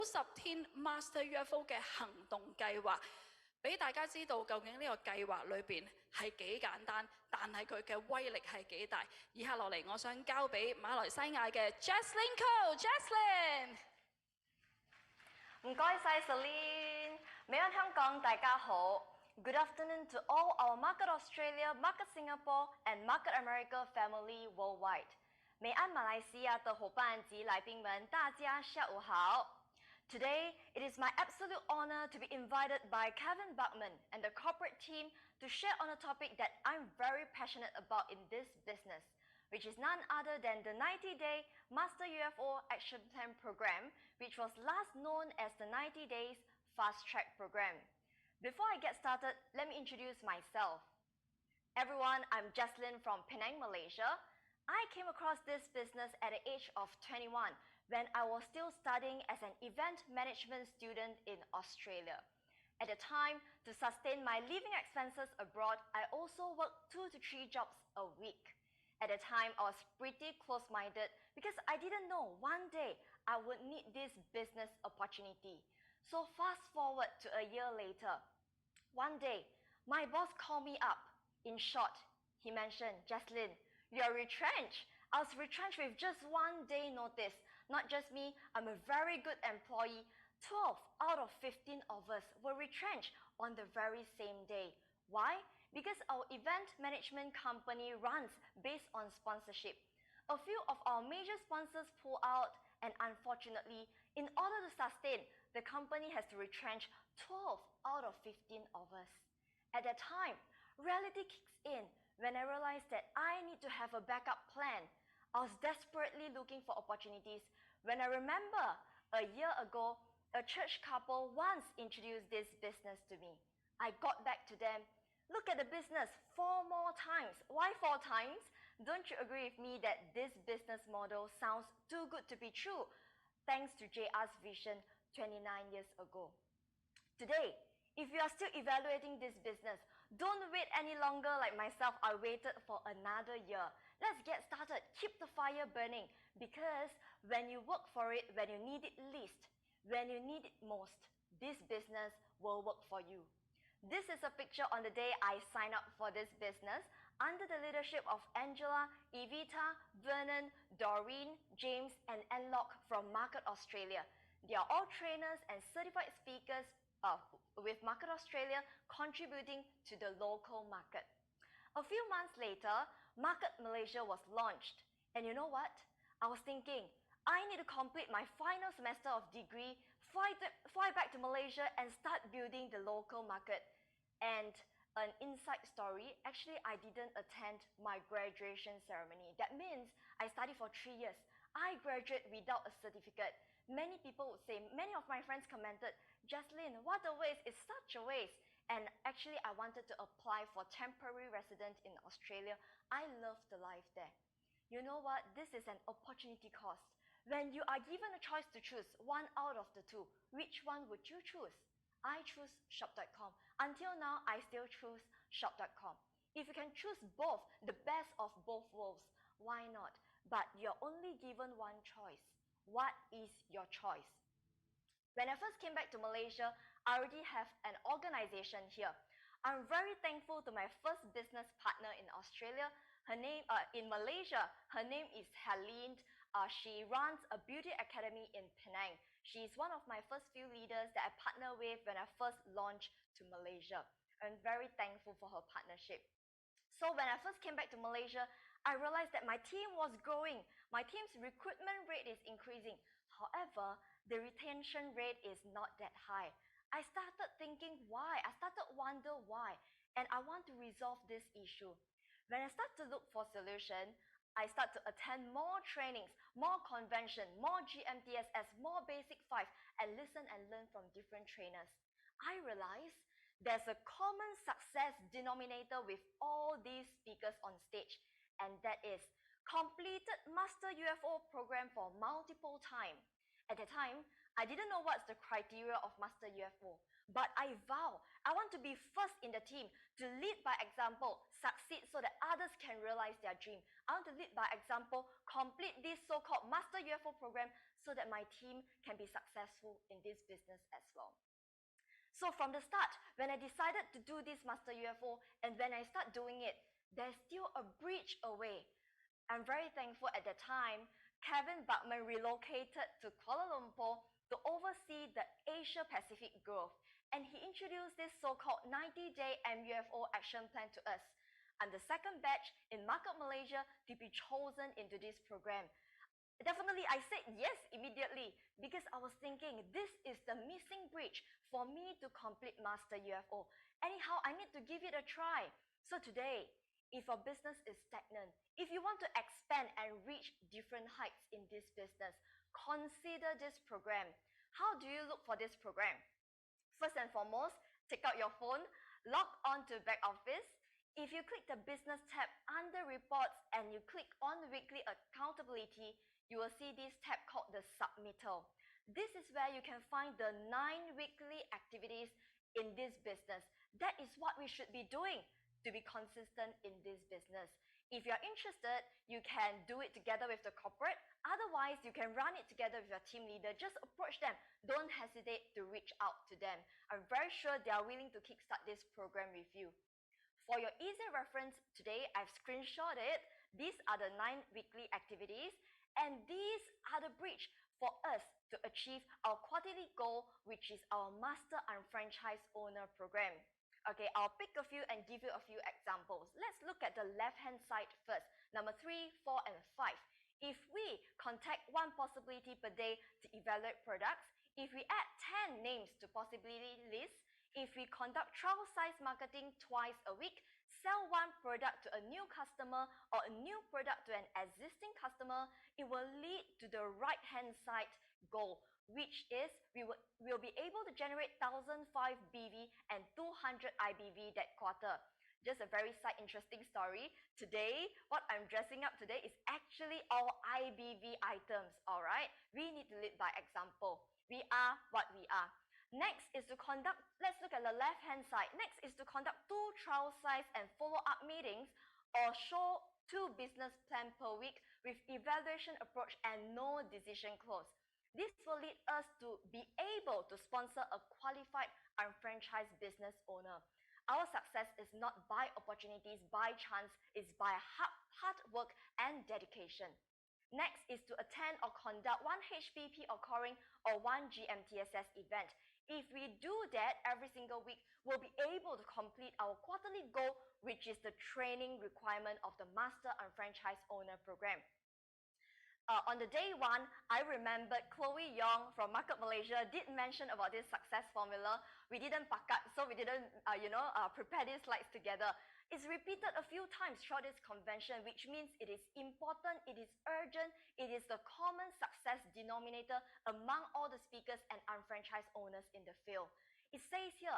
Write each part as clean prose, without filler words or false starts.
90天 Master UFO 嘅行動計劃，俾大家知道究竟呢個計劃裏邊係幾簡單，但係佢嘅威力係幾大。以下落嚟，我想交俾馬來西亞嘅 Jesline Koay，Jesline。唔該晒 Celine， 美安香港大家好。Good afternoon to all our Market Australia, Market Singapore, and Market America family worldwide. 美安马来西亚的伙伴及来宾们，大家下午好。Today, it is my absolute honor to be invited by Kevin Buckman and the corporate team to share on a topic that I'm very passionate about in this business, which is none other than the 90-day Master UFO Action Plan Program, which was last known as the 90 Days Fast Track Program. Before I get started, let me introduce myself. Everyone, I'm Jesline from Penang, Malaysia. I came across this business at the age of 21 when I was still studying as an event management student in Australia. At the time, to sustain my living expenses abroad, I also worked 2 to 3 jobs a week. At the time, I was pretty close-minded because I didn't know one day I would need this business opportunity. So fast forward to a year later. One day, my boss called me up. In short, he mentioned, Jesline, you're retrenched. I was retrenched with just 1 day notice. Not just me, I'm a very good employee. 12 out of 15 of us were retrenched on the very same day. Why? Because our event management company runs based on sponsorship. A few of our major sponsors pull out, and unfortunately, in order to sustain, the company has to retrench 12 out of 15 of us. At that time, reality kicks in when I realized that I need to have a backup plan. I was desperately looking for opportunities when I remember a year ago, a church couple once introduced this business to me. I got back to them. Look at the business 4 more times. Why 4 times? Don't you agree with me that this business model sounds too good to be true? Thanks to JR's vision 29 years ago. Today, if you are still evaluating this business, don't wait any longer like myself. I waited for another year. Let's get started. Keep the fire burning, because when you work for it, when you need it least, when you need it most, this business will work for you. This is a picture on the day I signed up for this business under the leadership of Angela, Evita, Vernon, Doreen, James, and Enlock from Market Australia. They are all trainers and certified speakers with Market Australia contributing to the local market. A few months later, Market Malaysia was launched. And you know what? I was thinking, I need to complete my final semester of degree, fly back to Malaysia and start building the local market. And an inside story, actually I didn't attend my graduation ceremony. That means I studied for 3 years. I graduated without a certificate. Many people would say, many of my friends commented, Jesline, what a waste, it's such a waste. And actually I wanted to apply for temporary residence in Australia. I love the life there. You know what? This is an opportunity cost. When you are given a choice to choose 1 out of the 2, which one would you choose? I choose shop.com. Until now, I still choose shop.com. If you can choose both, the best of both worlds, why not? But you're only given 1 choice. What is your choice? When I first came back to Malaysia, I already have an organization here. I'm very thankful to my first business partner in Australia. Her name, in Malaysia, her name is Helene. She runs a beauty academy in Penang. She's one of my first few leaders that I partnered with when I first launched to Malaysia. I'm very thankful for her partnership. So when I first came back to Malaysia, I realized that my team was growing. My team's recruitment rate is increasing. However, the retention rate is not that high. I started thinking why. I started wonder why. And I want to resolve this issue. When I start to look for solution, I start to attend more trainings, more convention, more GMTSS, more Basic 5, and listen and learn from different trainers. I realize there's a common success denominator with all these speakers on stage, and that is completed Master UFO program for multiple times. At the time, I didn't know what's the criteria of Master UFO, but I vow I want to be first in the team, to lead by example, succeed so that others can realize their dream. I want to lead by example, complete this so-called Master UFO program so that my team can be successful in this business as well. So from the start, when I decided to do this Master UFO and when I start doing it, there's still a bridge away. I'm very thankful at that time, Kevin Buckman relocated to Kuala Lumpur to oversee the Asia Pacific growth, and he introduced this so-called 90-day MUFO action plan to us. I'm the second batch in Market Malaysia to be chosen into this program. Definitely, I said yes immediately because I was thinking this is the missing bridge for me to complete Master UFO. Anyhow, I need to give it a try. So today, if your business is stagnant, if you want to expand and reach different heights in this business, consider this program. How do you look for this program? First and foremost, take out your phone, log on to back office. If you click the business tab under reports and you click on weekly accountability, you will see this tab called the submittal. This is where you can find the 9 weekly activities in this business. That is what we should be doing to be consistent in this business. If you're interested, you can do it together with the corporate. Otherwise, you can run it together with your team leader. Just approach them. Don't hesitate to reach out to them. I'm very sure they are willing to kickstart this program with you. For your easy reference, today I've screenshotted. These are the 9 weekly activities, and these are the bridge for us to achieve our quarterly goal, which is our Master and Franchise Owner program. Okay, I'll pick a few and give you a few examples. Let's look at the left-hand side first. Number 3, 4, and 5. If we contact one possibility per day to evaluate products, if we add 10 names to possibility list, if we conduct trial size marketing twice a week, sell one product to a new customer or a new product to an existing customer, it will lead to the right-hand side goal, which is we will be able to generate 1,005 BV and 200 IBV that quarter. Just a very side interesting story. Today, what I'm dressing up today is actually all IBV items, all right? We need to lead by example. We are what we are. Next is to conduct, let's look at the left-hand side. Next is to conduct 2 trial size and follow-up meetings or show 2 business plan per week with evaluation approach and no decision close. This will lead us to be able to sponsor a qualified unfranchised business owner. Our success is not by opportunities, by chance, it's by hard work and dedication. Next is to attend or conduct 1 HPP occurring or 1 GMTSS event. If we do that every single week, we'll be able to complete our quarterly goal, which is the training requirement of the Master and Franchise Owner program. On the day 1, I remembered Chloe Yong from Market Malaysia did mention about this success formula. We didn't pakat, so we didn't prepare these slides together. It's repeated a few times throughout this convention, which means it is important, it is urgent, it is the common success denominator among all the speakers and unfranchised owners in the field. It says here,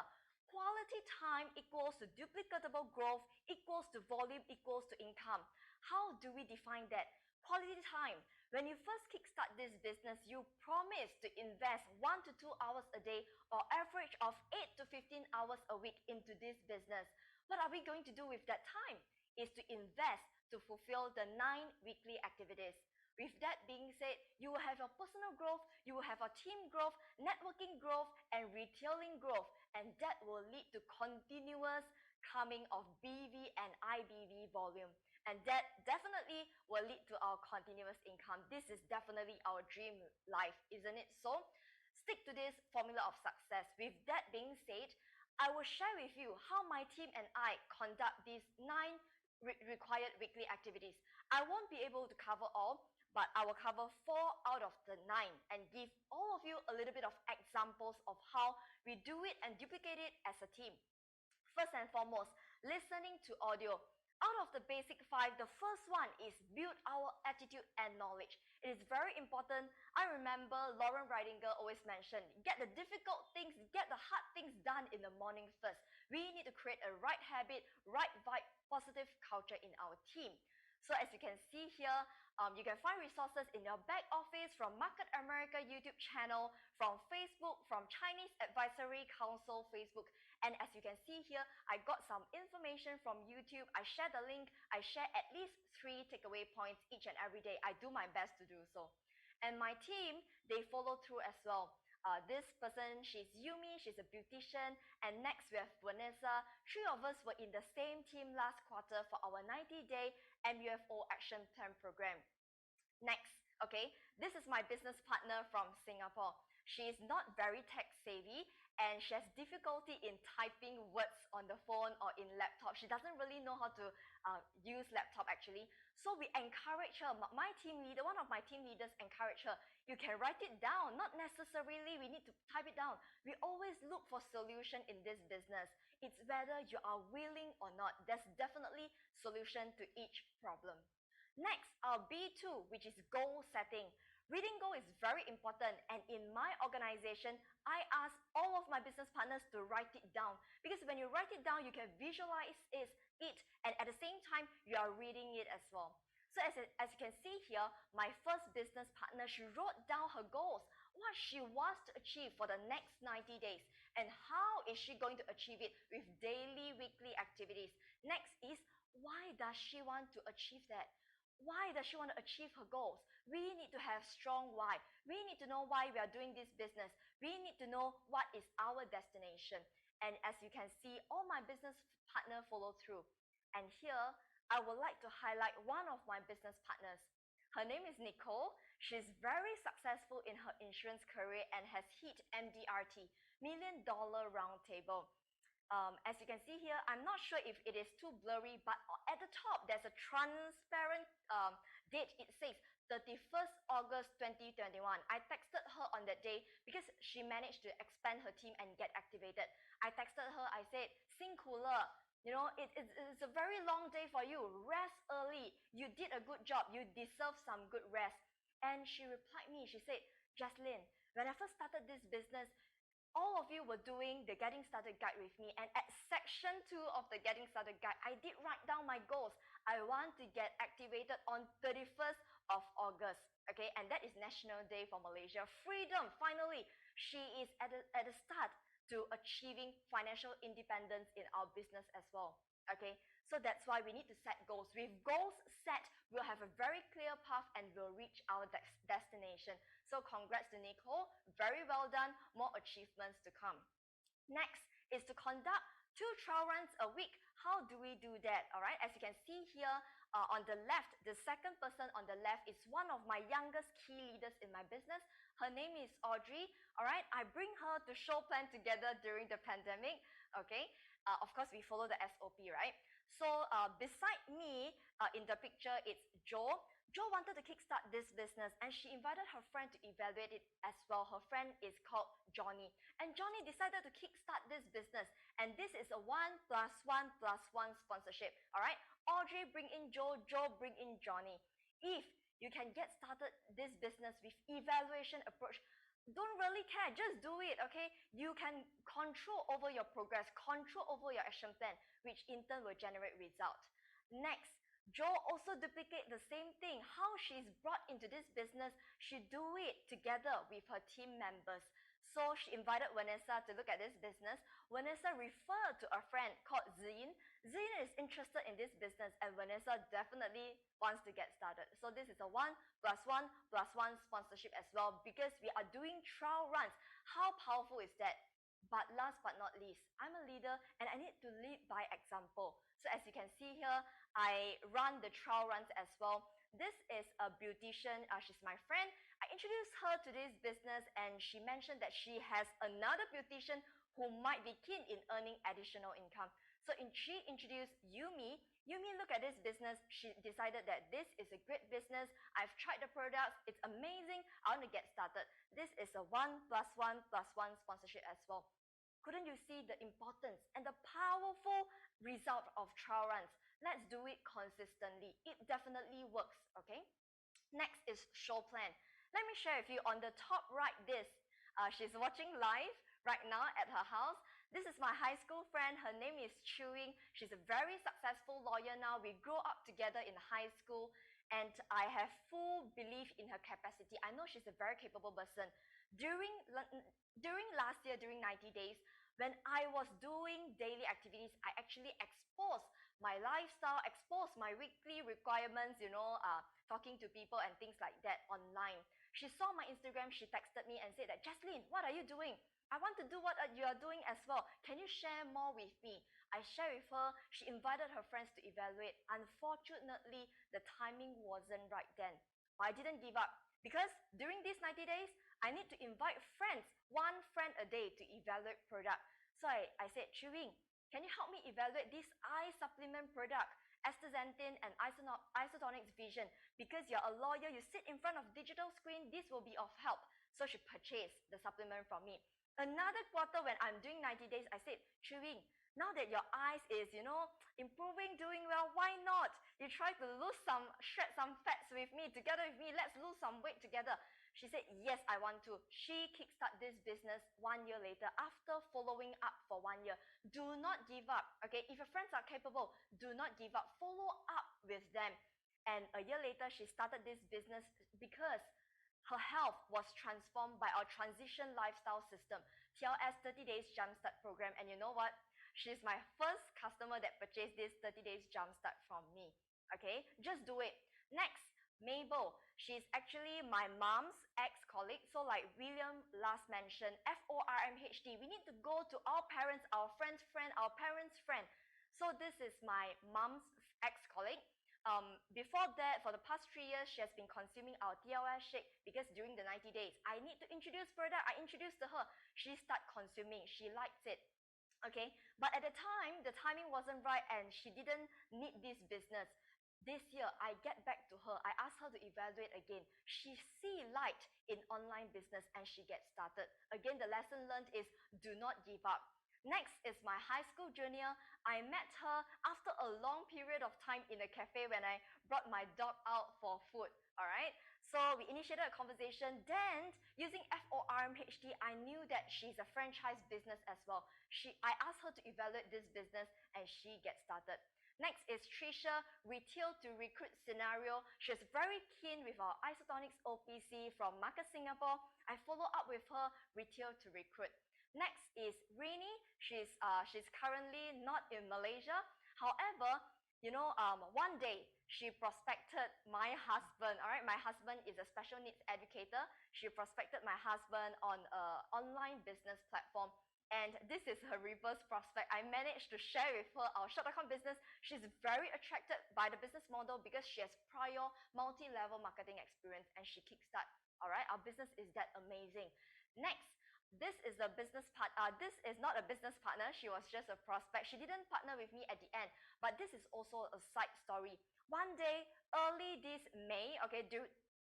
quality time equals to duplicatable growth, equals to volume, equals to income. How do we define that? Quality time. When you first kickstart this business, you promise to invest 1 to 2 hours a day or average of 8 to 15 hours a week into this business. What are we going to do with that time? Is to invest to fulfill the 9 weekly activities. With that being said, you will have your personal growth, you will have your team growth, networking growth, and retailing growth, and that will lead to continuous coming of BV and IBV volume. And that definitely will lead to our continuous income. This is definitely our dream life, isn't it so? Stick to this formula of success. With that being said, I will share with you how my team and I conduct these 9 required weekly activities. I won't be able to cover all, but I will cover 4 out of the 9 and give all of you a little bit of examples of how we do it and duplicate it as a team. First and foremost, listening to audio. Out of the basic 5, the first one is build our attitude and knowledge. It is very important. I remember Lauren Ridinger always mentioned, get the difficult things, get the hard things done in the morning first. We need to create a right habit, right vibe, positive culture in our team. So as you can see here, you can find resources in your back office from Market America YouTube channel, from Facebook, from Chinese Advisory Council Facebook. And as you can see here, I got some information from YouTube. I share the link. I share at least 3 takeaway points each and every day. I do my best to do so. And my team, they follow through as well. This person, she's Yumi, she's a beautician, and next we have Vanessa. Three of us were in the same team last quarter for our 90-day MUFO action plan program. Next, okay, this is my business partner from Singapore. She is not very tech savvy and she has difficulty in typing words on the phone or in laptop. She doesn't really know how to use laptop actually. So we encourage her. My team leader, one of my team leaders encouraged her. You can write it down. Not necessarily we need to type it down. We always look for solution in this business. It's whether you are willing or not. There's definitely solution to each problem. Next, our B2, which is goal setting. Reading goal is very important, and in my organization, I ask all of my business partners to write it down, because when you write it down, you can visualize it, and at the same time, you are reading it as well. So as you can see here, my first business partner, she wrote down her goals, what she wants to achieve for the next 90 days, and how is she going to achieve it with daily, weekly activities. Next is, why does she want to achieve that? Why does she want to achieve her goals? We need to have strong why. We need to know why we are doing this business. We need to know what is our destination. And as you can see, all my business partners follow through. And here, I would like to highlight one of my business partners. Her name is Nicole. She's very successful in her insurance career and has hit MDRT, $1 million round table. As you can see here, I'm not sure if it is too blurry, but at the top, there's a transparent date. It says 31st August 2021. I texted her on that day because she managed to expand her team and get activated. I texted her, I said, 辛苦了. You know, it's a very long day for you. Rest early. You did a good job. You deserve some good rest. And she replied me, she said, Jesline, when I first started this business, all of you were doing the Getting Started Guide with me, and at section 2 of the Getting Started Guide, I did write down my goals. I want to get activated on 31st of August, okay, and that is National Day for Malaysia. Freedom, finally, she is at the start to achieving financial independence in our business as well, okay. So that's why we need to set goals. With goals set, we'll have a very clear path and we'll reach our destination. So congrats to Nicole, very well done, more achievements to come. Next is to conduct 2 trial runs a week. How do we do that? All right, as you can see here on the left, the second person on the left is one of my youngest key leaders in my business. Her name is Audrey. All right, I bring her to show plan together during the pandemic. Okay, of course we follow the SOP, right? So beside me in the picture, it's Joe. Joe wanted to kickstart this business and she invited her friend to evaluate it as well. Her friend is called Johnny. And Johnny decided to kickstart this business. And this is a 1+1+1 sponsorship. All right? Audrey bring in Joe, Joe bring in Johnny. If you can get started this business with evaluation approach, don't really care, just do it, okay? You can control over your progress, control over your action plan, which in turn will generate result. Next, Joe also duplicate the same thing. How she's brought into this business, she do it together with her team members. So she invited Vanessa to look at this business. Vanessa referred to a friend called Zin. Zin is interested in this business and Vanessa definitely wants to get started. So this is a 1+1+1 sponsorship as well because we are doing trial runs. How powerful is that? But last but not least, I'm a leader and I need to lead by example. So as you can see here, I run the trial runs as well. This is a beautician, she's my friend. I introduced her to this business and she mentioned that she has another beautician who might be keen in earning additional income. So she introduced Yumi. Yumi looked at this business. She decided that this is a great business. I've tried the products. It's amazing. I want to get started. This is a 1+1+1 sponsorship as well. Couldn't you see the importance and the powerful result of trial runs? Let's do it consistently. It definitely works, okay? Next is show plan. Let me share with you on the top right this. She's watching live right now at her house. This is my high school friend. Her name is Chewing. She's a very successful lawyer now. We grew up together in high school and I have full belief in her capacity. I know she's a very capable person. During last year, during 90 days, when I was doing daily activities, I actually exposed my lifestyle, expose my weekly requirements, talking to people and things like that online. She saw my Instagram, she texted me and said that, Jesline, what are you doing? I want to do what you are doing as well. Can you share more with me? I shared with her. She invited her friends to evaluate. Unfortunately, the timing wasn't right then. But I didn't give up because during these 90 days, I need to invite friends, one friend a day to evaluate product. So I said, Chewing, can you help me evaluate this eye supplement product, astaxanthin and isotonics vision? Because you're a lawyer, you sit in front of digital screen, this will be of help. So she purchased the supplement from me. Another quarter when I'm doing 90 days, I said, Chewing, now that your eyes is, improving, doing well, why not? You try to shred some fats with me, together with me, let's lose some weight together. She said, yes, I want to. She kickstarted this business 1 year later after following up for 1 year. Do not give up, okay? If your friends are capable, do not give up. Follow up with them. And a year later, she started this business because her health was transformed by our transition lifestyle system, TLS 30 Days Jumpstart program. And you know what? She's my first customer that purchased this 30 Days Jumpstart from me. Okay, just do it. Next, Mabel. She's actually my mom's ex-colleague. So like William last mentioned, FORMHD. We need to go to our parents, our friend's friend, our parents' friend. So this is my mom's ex-colleague. Before that, for the past 3 years, she has been consuming our TLS shake because during the 90 days, I need to introduce product. I introduced to her. She started consuming. She likes it. Okay, but at the time, the timing wasn't right and she didn't need this business. This year, I get back to her. I asked her to evaluate again. She see light in online business and she gets started. Again, the lesson learned is do not give up. Next is my high school junior. I met her after a long period of time in a cafe when I brought my dog out for food. All right. So we initiated a conversation. Then, using FORMHD, I knew that she's a franchise business as well. I asked her to evaluate this business and she gets started. Next is Trisha, retail to recruit scenario. She's very keen with our isotonics OPC from Market Singapore. I follow up with her, retail to recruit. Next is Rini. She's currently not in Malaysia. However, one day she prospected my husband. All right, my husband is a special needs educator. She prospected my husband on an online business platform. And this is her reverse prospect. I managed to share with her our shop.com business. She's very attracted by the business model because she has prior multi-level marketing experience and she kickstart. All right, our business is that amazing. Next, this is a business partner. This is not a business partner. She was just a prospect. She didn't partner with me at the end, but this is also a side story. One day, early this May, okay,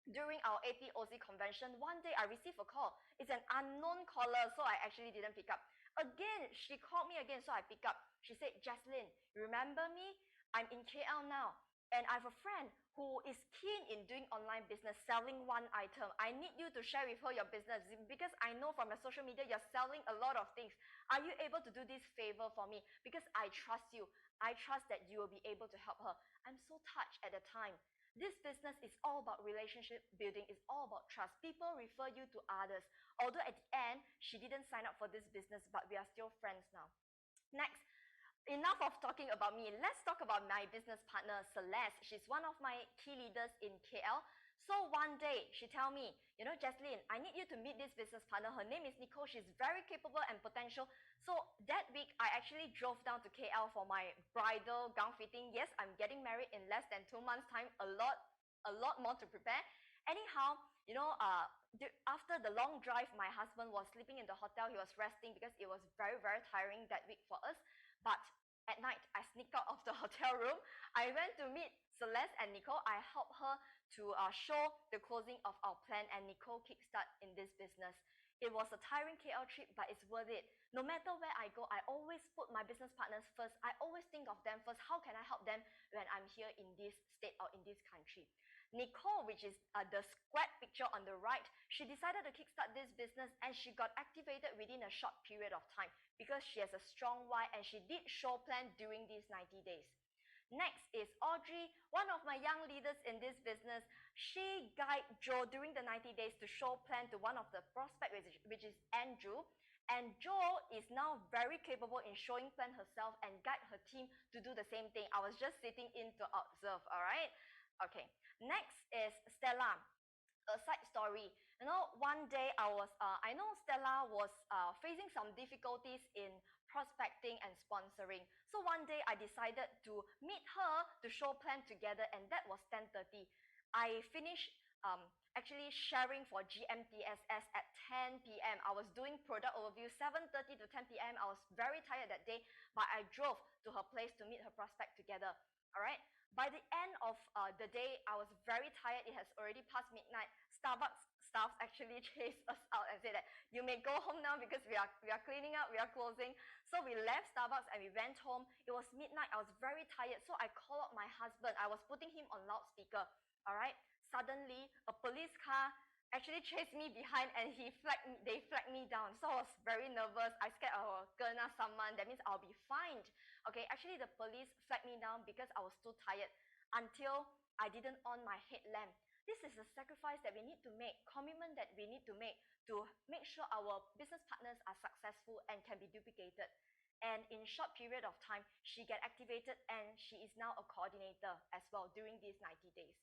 during our APOC convention, one day I received a call. It's an unknown caller, so I actually didn't pick up. Again, she called me again, so I pick up. She said, Jesline, remember me? I'm in KL now, and I have a friend who is keen in doing online business, selling one item. I need you to share with her your business because I know from your social media you're selling a lot of things. Are you able to do this favor for me? Because I trust you. I trust that you will be able to help her. I'm so touched at the time. This business is all about relationship building. It's all about trust. People refer you to others. Although at the end, she didn't sign up for this business, but we are still friends now. Next, enough of talking about me. Let's talk about my business partner, Celeste. She's one of my key leaders in KL. So one day, she tell me, Jesline, I need you to meet this business partner. Her name is Nicole. She's very capable and potential. So that week, I actually drove down to KL for my bridal gown fitting. Yes, I'm getting married in less than 2 months' time. A lot more to prepare. Anyhow, after the long drive, my husband was sleeping in the hotel. He was resting because it was very, very tiring that week for us. But at night, I sneaked out of the hotel room. I went to meet Celeste and Nicole. I helped her to show the closing of our plan, and Nicole kickstart in this business. It was a tiring KL trip, but it's worth it. No matter where I go, I always put my business partners first. I always think of them first. How can I help them when I'm here in this state or in this country? Nicole, which is the square picture on the right, she decided to kickstart this business and she got activated within a short period of time because she has a strong why and she did show plan during these 90 days. Next is Audrey, one of my young leaders in this business. She guided Joe during the 90 days to show plan to one of the prospects, which is Andrew. And Joe is now very capable in showing plan herself and guide her team to do the same thing. I was just sitting in to observe, all right? Okay, next is Stella. A side story. You know, one day I know Stella was facing some difficulties in prospecting and sponsoring. So one day I decided to meet her to show plan together, and that was 10:30. I finished actually sharing for GMTSS at 10 p.m. I was doing product overview 7:30 to 10 p.m. I was very tired that day, but I drove to her place to meet her prospect together. All right. By the end of the day, I was very tired. It has already passed midnight. Starbucks staff actually chased us out and said that you may go home now because we are cleaning up, we are closing. So we left Starbucks and we went home. It was midnight. I was very tired. So I called up my husband. I was putting him on loudspeaker. All right. Suddenly, a police car actually chased me behind and they flagged me down. So I was very nervous. I scared I will kena someone. That means I'll be fined. Okay, actually the police flagged me down because I was too tired until I didn't on my headlamp. This is a sacrifice that we need to make, commitment that we need to make sure our business partners are successful and can be duplicated. And in short period of time, she get activated and she is now a coordinator as well during these 90 days.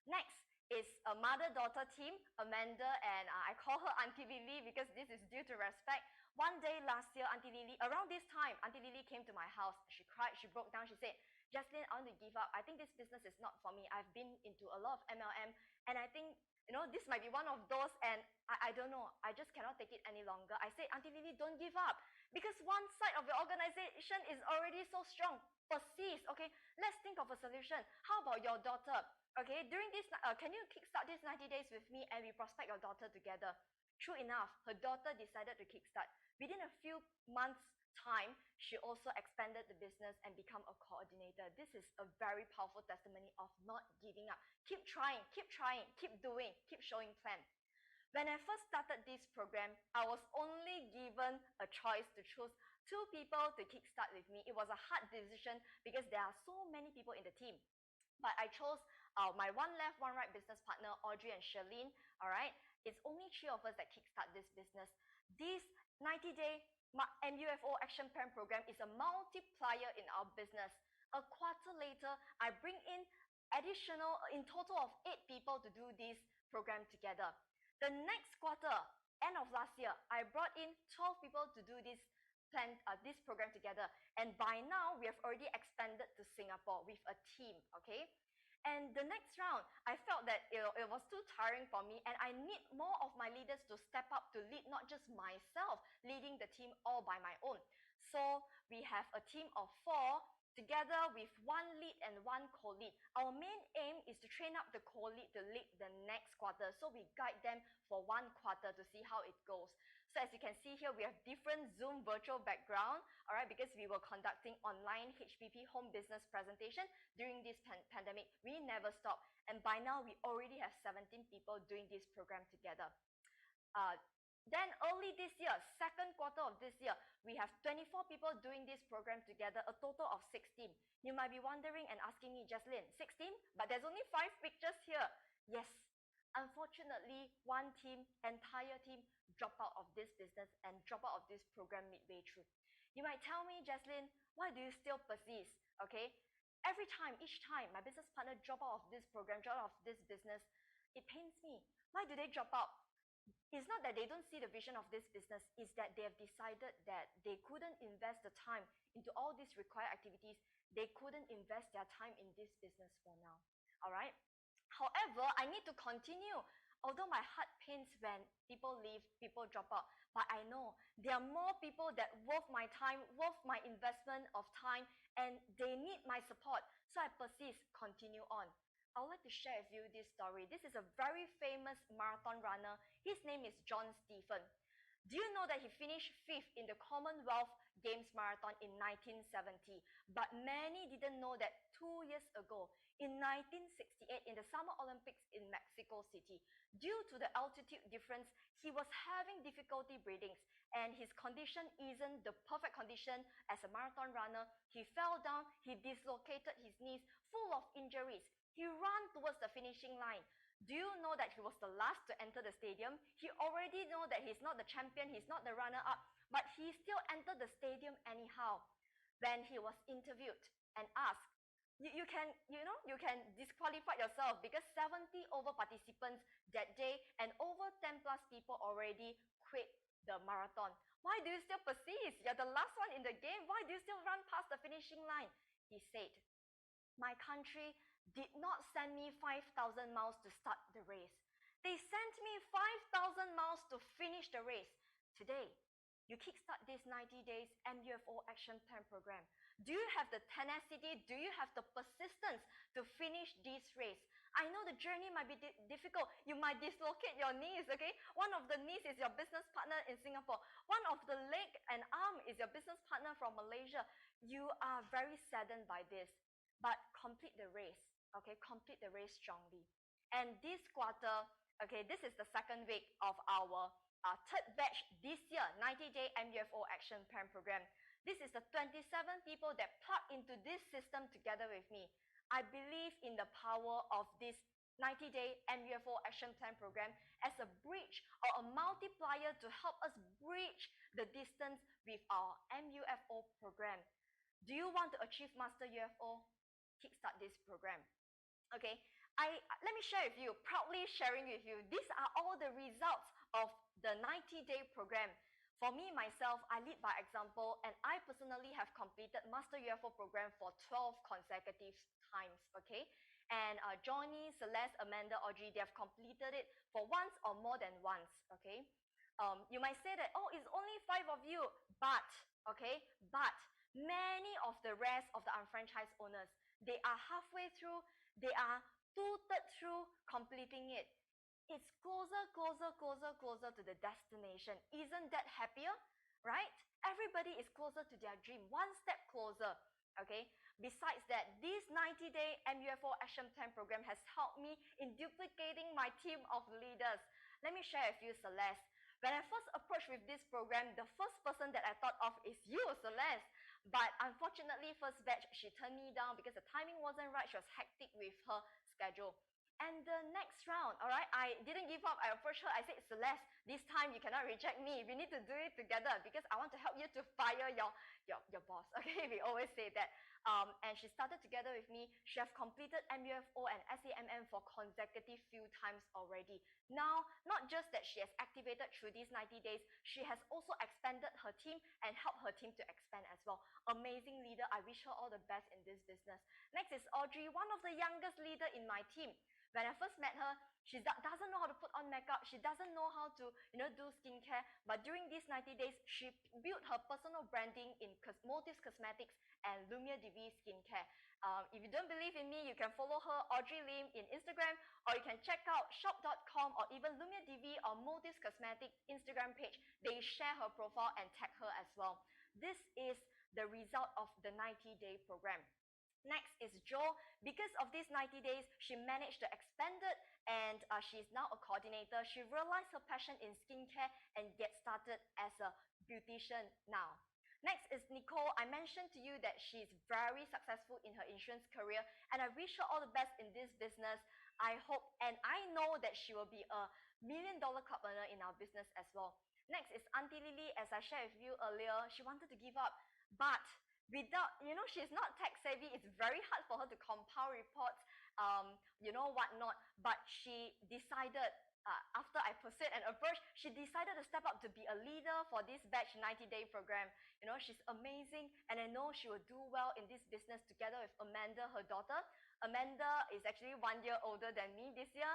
Next is a mother-daughter team, Amanda, and I call her Auntie Lily because this is due to respect. One day last year, Auntie Lily, around this time, Auntie Lily came to my house. She cried, she broke down, she said, Jesline, I want to give up. I think this business is not for me. I've been into a lot of MLM and I think, you know, this might be one of those and I don't know. I just cannot take it any longer. I said, Auntie Lily, don't give up because one side of your organization is already so strong. Persist, okay? Let's think of a solution. How about your daughter? Okay, during this, can you kickstart this 90 days with me and we prospect your daughter together? True enough, her daughter decided to kickstart. Within a few months' time, she also expanded the business and become a coordinator. This is a very powerful testimony of not giving up. Keep trying, keep doing, keep showing plan. When I first started this program, I was only given a choice to choose 2 people to kickstart with me. It was a hard decision because there are so many people in the team. But I chose my one left, one right business partner, Audrey and Jesline. All right, it's only 3 of us that kickstart this business. This 90-day MUFO Action Plan program is a multiplier in our business. A quarter later, I bring in additional, in total of 8 people to do this program together. The next quarter, end of last year, I brought in 12 people to do this this program together. And by now, we have already expanded to Singapore with a team, okay? And the next round, I felt that it was too tiring for me and I need more of my leaders to step up to lead not just myself, leading the team all by my own. So we have a team of 4 together with 1 lead and 1 co-lead. Our main aim is to train up the co-lead to lead the next quarter. So we guide them for 1 quarter to see how it goes. So as you can see here, we have different Zoom virtual background, all right, because we were conducting online HPP home business presentation during this pandemic. We never stop. And by now, we already have 17 people doing this program together. Then early this year, second quarter of this year, we have 24 people doing this program together, a total of 16. You might be wondering and asking me, Jesline, 16? But there's only 5 pictures here. Yes. Unfortunately, one team, entire team, drop out of this business and drop out of this program midway through. You might tell me, Jesline, why do you still persist? Okay, every time, each time my business partner drop out of this program, drop out of this business, it pains me. Why do they drop out? It's not that they don't see the vision of this business, it's that they have decided that they couldn't invest the time into all these required activities. They couldn't invest their time in this business for now. All right. However, I need to continue. Although my heart pains when people leave, people drop out, but I know there are more people that worth my time, worth my investment of time, and they need my support. So I persist, continue on. I would like to share with you this story. This is a very famous marathon runner. His name is John Stephen. Do you know that he finished 5th in the Commonwealth Games Marathon in 1970? But many didn't know that 2 years ago, in 1968, in the Summer Olympics in Mexico City, due to the altitude difference, he was having difficulty breathing and his condition isn't the perfect condition as a marathon runner. He fell down, he dislocated his knees, full of injuries. He ran towards the finishing line. Do you know that he was the last to enter the stadium? He already know that he's not the champion, he's not the runner-up. he still entered the stadium anyhow. When he was interviewed and asked, you can disqualify yourself because 70 over participants that day and over 10 plus people already quit the marathon. Why do you still persist? You're the last one in the game. Why do you still run past the finishing line? He said, my country did not send me 5,000 miles to start the race. They sent me 5,000 miles to finish the race. Today, you kickstart this 90 days MUFO action plan program. Do you have the tenacity? Do you have the persistence to finish this race? I know the journey might be difficult. You might dislocate your knees, okay? One of the knees is your business partner in Singapore. One of the leg and arm is your business partner from Malaysia. You are very saddened by this, but complete the race, okay? Complete the race strongly. And this quarter, okay, this is the second week of our third batch this year, 90-day MUFO action plan program. This is the 27 people that plug into this system together with me. I believe in the power of this 90-day MUFO action plan program as a bridge or a multiplier to help us bridge the distance with our MUFO program. Do you want to achieve Master UFO? Kickstart this program. Okay, let me share with you, proudly sharing with you, these are all the results of the 90-day program. For me, myself, I lead by example, and I personally have completed Master UFO program for 12 consecutive times, okay? And Johnny, Celeste, Amanda, Audrey, they have completed it for once or more than once, okay? You might say that, oh, it's only 5 of you, but, okay, but many of the rest of the unfranchised owners, they are halfway through, they are 2/3 through completing it. It's closer to the destination. Isn't that happier? Right? Everybody is closer to their dream, one step closer. Okay. Besides that, this 90-day MUFO action plan program has helped me in duplicating my team of leaders. Let me share with you, Celeste. When I first approached with this program, the first person that I thought of is you, Celeste. But unfortunately, first batch, she turned me down because the timing wasn't right. She was hectic with her schedule. And the next round, all right, I didn't give up. I approached her. I said, Celeste, this time you cannot reject me. We need to do it together because I want to help you to fire your boss. Okay, we always say that. And she started together with me. She has completed MUFO and SAMM for consecutive few times already. Now, not just that she has activated through these 90 days, she has also expanded her team and helped her team to expand as well. Amazing leader. I wish her all the best in this business. Next is Audrey, one of the youngest leader in my team. When I first met her, she doesn't know how to put on makeup. She doesn't know how to, do skincare. But during these 90 days, she built her personal branding in Motives Cosmetics and Lumia DV Skincare. If you don't believe in me, you can follow her, Audrey Lim, in Instagram, or you can check out shop.com or even Lumia DV or Motives Cosmetics Instagram page. They share her profile and tag her as well. This is the result of the 90-day program. Next is Jo. Because of these 90 days, she managed to expand it and she's now a coordinator. She realized her passion in skincare and get started as a beautician now. Next is Nicole. I mentioned to you that she's very successful in her insurance career and I wish her all the best in this business. I hope and I know that she will be a $1 million club owner in our business as well. Next is Auntie Lily. As I shared with you earlier, she wanted to give up, but without, she's not tech savvy. It's very hard for her to compile reports, whatnot. But she decided, after I pursued and approached, she decided to step up to be a leader for this batch 90-day program. She's amazing, and I know she will do well in this business together with Amanda, her daughter. Amanda is actually 1 year older than me this year.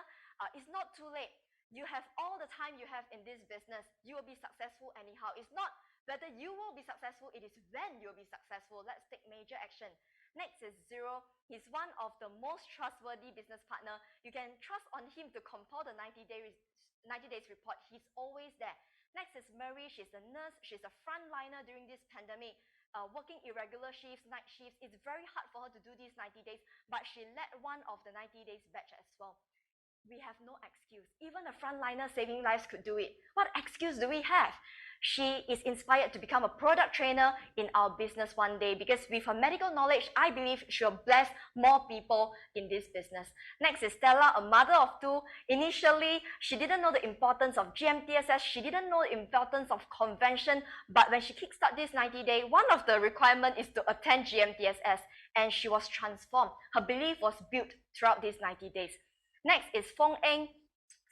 It's not too late. You have all the time you have in this business. You will be successful anyhow. It's not whether you will be successful, it is when you'll be successful. Let's take major action. Next is Zero. He's one of the most trustworthy business partner. You can trust on him to compile the 90 days report. He's always there. Next is Marie. She's a nurse. She's a frontliner during this pandemic, working irregular shifts, night shifts. It's very hard for her to do these 90 days, but she led one of the 90 days batch as well. we have no excuse. Even a frontliner saving lives could do it. What excuse do we have? She is inspired to become a product trainer in our business one day because with her medical knowledge, I believe she'll bless more people in this business. Next is Stella, a mother of two. Initially, she didn't know the importance of GMTSS. She didn't know the importance of convention. But when she kickstarted this 90-day, one of the requirements is to attend GMTSS. And she was transformed. Her belief was built throughout these 90 days. Next is Fong Eng.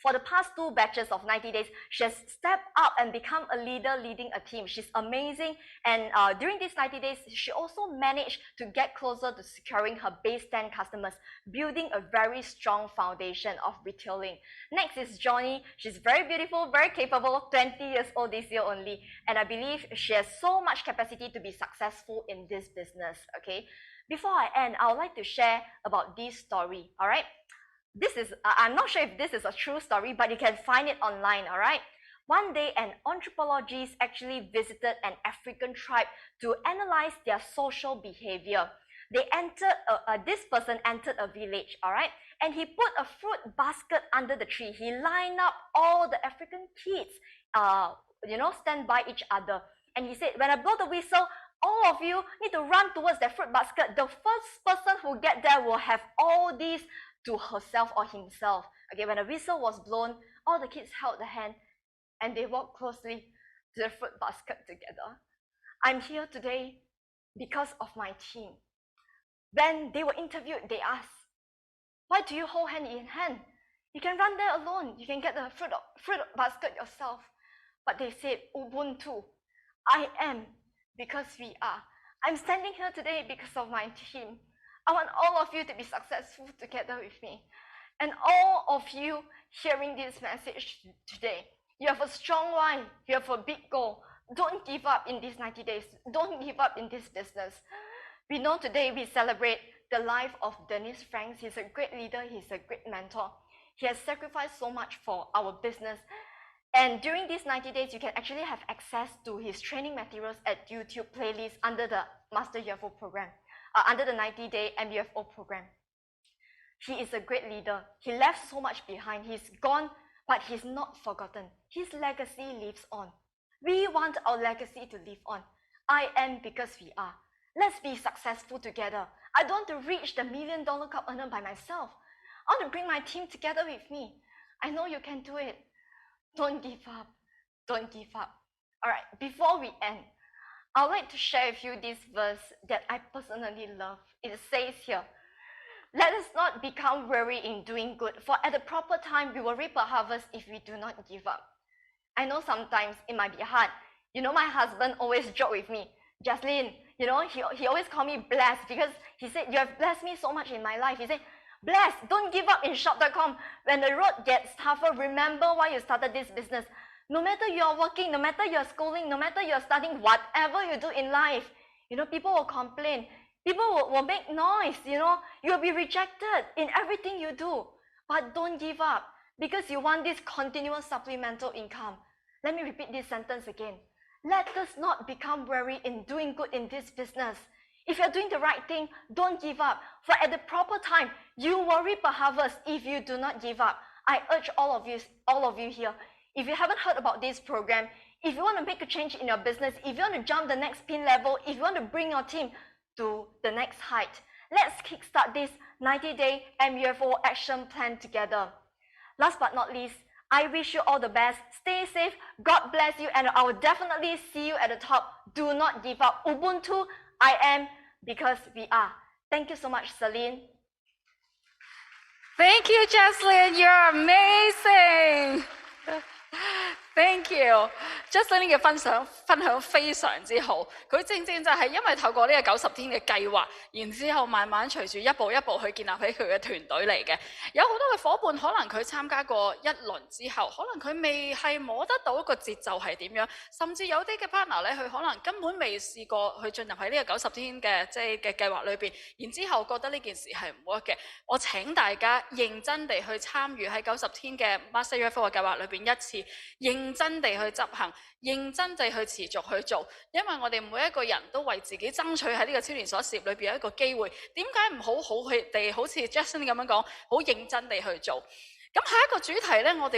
For the past 2 batches of 90 days, she has stepped up and become a leader leading a team. She's amazing. And during these 90 days, she also managed to get closer to securing her base 10 customers, building a very strong foundation of retailing. Next is Johnny. She's very beautiful, very capable, 20 years old this year only. And I believe she has so much capacity to be successful in this business, okay? Before I end, I would like to share about this story, all right? This is, I'm not sure if this is a true story, but you can find it online, all right? One day, an anthropologist actually visited an African tribe to analyze their social behavior. They entered, this person entered a village, all right? And he put a fruit basket under the tree. He lined up all the African kids, stand by each other. And he said, when I blow the whistle, all of you need to run towards the fruit basket. The first person who get there will have all these to herself or himself. Okay, when the whistle was blown, all the kids held the hand and they walked closely to the fruit basket together. I'm here today because of my team. When they were interviewed, they asked, why do you hold hand in hand? You can run there alone. You can get the fruit basket yourself. But they said, Ubuntu, I am because we are. I'm standing here today because of my team. I want all of you to be successful together with me. And all of you hearing this message today, you have a strong why, you have a big goal. Don't give up in these 90 days. Don't give up in this business. We know today we celebrate the life of Dennis Franks. He's a great leader. He's a great mentor. He has sacrificed so much for our business. And during these 90 days, you can actually have access to his training materials at YouTube playlist under the Master UFO program. Under the 90-day MUFO program. He is a great leader. He left so much behind. He's gone, but he's not forgotten. His legacy lives on. We want our legacy to live on. I am because we are. Let's be successful together. I don't want to reach the $1 million cup earner by myself. I want to bring my team together with me. I know you can do it. Don't give up. Don't give up. All right, before we end, I would like to share with you this verse that I personally love. It says here, let us not become weary in doing good, for at the proper time we will reap a harvest if we do not give up. I know sometimes it might be hard. My husband always joke with me, Jesline, he always call me blessed because he said, you have blessed me so much in my life. He said, blessed, don't give up in shop.com. When the road gets tougher, remember why you started this business. No matter you're working, no matter you're schooling, no matter you're studying, whatever you do in life, people will complain. People will make noise, You'll be rejected in everything you do. But don't give up because you want this continuous supplemental income. Let me repeat this sentence again. Let us not become weary in doing good in this business. If you're doing the right thing, don't give up. For at the proper time, you will reap a harvest if you do not give up. I urge all of you here. If you haven't heard about this program, if you want to make a change in your business, if you want to jump the next pin level, if you want to bring your team to the next height, let's kickstart this 90-day MUFO action plan together. Last but not least, I wish you all the best. Stay safe. God bless you, and I will definitely see you at the top. Do not give up. Ubuntu, I am because we are. Thank you so much, Celine. Thank you, Jesline. You're amazing. Thank you. Jesline 嘅分享非常之好，佢正就係因為透過呢個90天嘅計劃，然之後慢慢隨住一步一步去建立起佢嘅團隊嚟嘅。有好多嘅伙伴可能佢參加過一輪之後，可能佢未係摸得到個節奏係點樣，甚至有啲嘅 partner 咧，佢可能根本未試過去進入喺呢個90天嘅嘅計劃裏邊，然之後覺得呢件事係唔 work 嘅。我請大家認真地去參與喺90天嘅 Master UFO 嘅計劃裏邊一次，認真地去執行，認真地去持續去做，因為我哋每一個人都為自己爭取喺呢個超連鎖事業裏邊有一個機會。點解唔好地好似 Jesline 咁樣講，好認真地去做？咁下一個主題咧，我哋